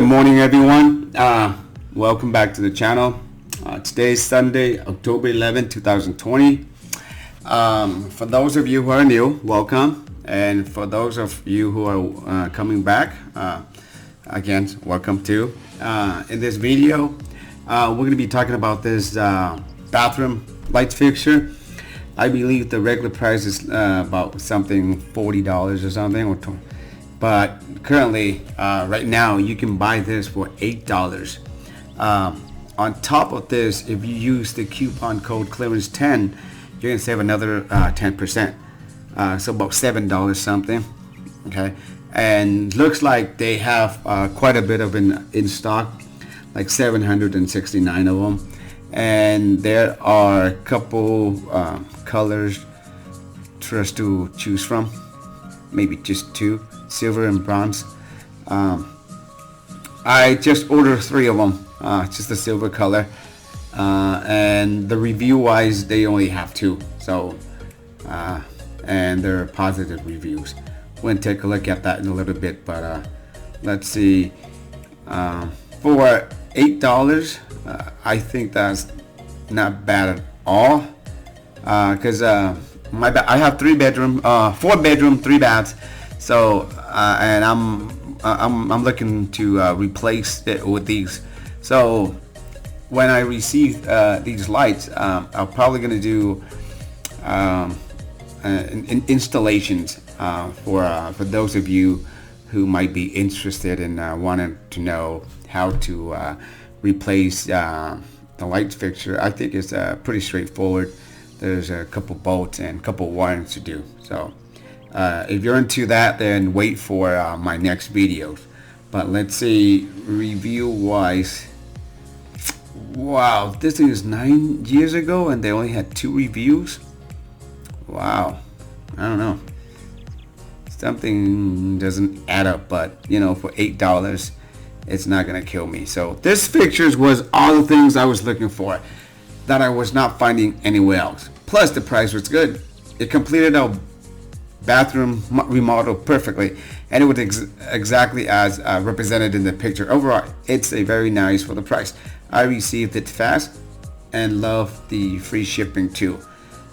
morning, everyone. Welcome back to the channel. Today's Sunday, October 11, 2020. For those of you who are new, welcome. And for those of you who are coming back, again, welcome too. In this video, we're going to be talking about this bathroom light fixture. I believe the regular price is about something $40 or something, but currently right now you can buy this for $8. On top of this, if you use the coupon code clearance 10, you're gonna save another 10%, so about $7 something. Okay, and looks like they have quite a bit of in stock, like 769 of them, and there are a couple colors for us to choose from, maybe just two, silver and bronze. I just ordered 3 of them, just the silver color, and the review wise they only have 2, so and they're positive reviews. We'll take a look at that in a little bit, but let's see. For $8, I think that's not bad at all, because I have 4 bedroom, 3 baths, so and I'm looking to replace it with these. So when I receive these lights, I'm probably going to do installations for those of you who might be interested in wanting to know how to replace the light fixture. I think it's pretty straightforward. There's a couple bolts and a couple wirings to do. So if you're into that, then wait for my next videos. But let's see, review wise, wow, this thing is 9 years ago and they only had 2 reviews. Wow, I don't know, something doesn't add up, but you know, for $8 it's not gonna kill me. So this fixtures was all the things I was looking for that I was not finding anywhere else. Plus the price was good. It completed a bathroom remodel perfectly, and it was exactly as represented in the picture. Overall, it's a very nice for the price. I received it fast and love the free shipping too.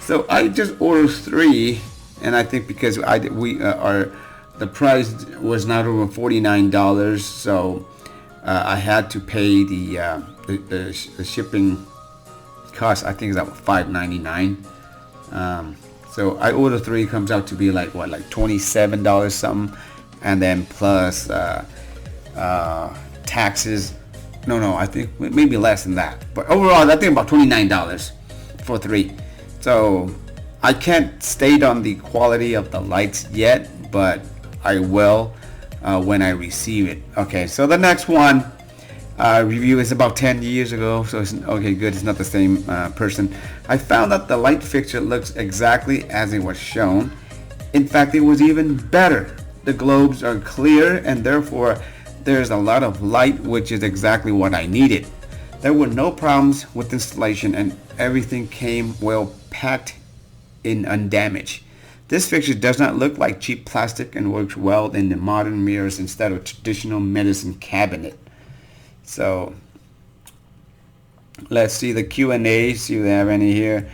So I just ordered 3, and I think because the price was not over $49, so I had to pay the shipping cost. I think it's about $5.99. So I ordered 3, comes out to be like what, like $27 something, and then plus taxes. No, I think maybe less than that. But overall, I think about $29 for 3. So I can't state on the quality of the lights yet, but I will when I receive it. Okay, so the next one review is about 10 years ago, so it's okay, good, it's not the same person. I found that the light fixture looks exactly as it was shown. In fact, it was even better. The globes are clear and therefore there's a lot of light, which is exactly what I needed. There were no problems with installation and everything came well packed in undamaged. This fixture does not look like cheap plastic and works well in the modern mirrors instead of traditional medicine cabinet. So let's see the Q&A, see if they have any here.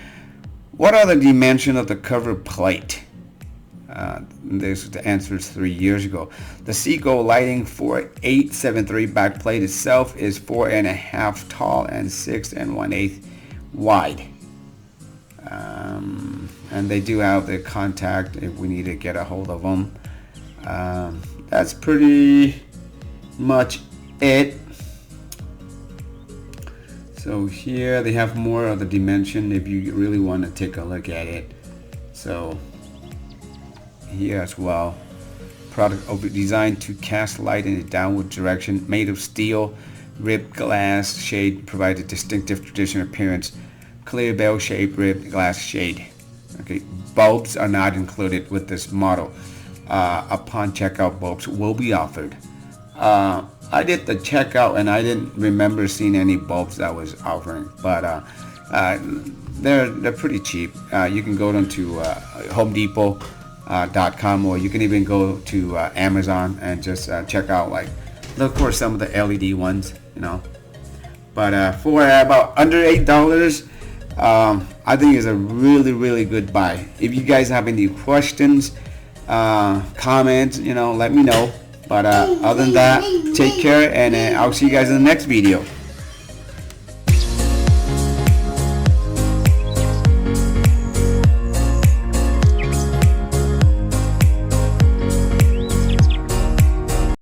What are the dimensions of the cover plate? This was the answer 3 years ago. The Seagull lighting 4873 backplate itself is 4.5 tall and 6 1/8 wide. And they do have the contact if we need to get a hold of them. That's pretty much it. So here they have more of the dimension if you really want to take a look at it. So here as well, product designed to cast light in a downward direction, made of steel, ribbed glass shade, provides a distinctive traditional appearance. Clear bell-shaped ribbed glass shade. Okay, bulbs are not included with this model. Upon checkout, bulbs will be offered. I did the checkout and I didn't remember seeing any bulbs that was offering, but they're pretty cheap. You can go to Home Depot.com, or you can even go to Amazon and just check out like Of course, some of the LED ones, you know. But for about under $8, I think it's a really good buy. If you guys have any questions, comments, you know, let me know. But other than that, take care, and I'll see you guys in the next video.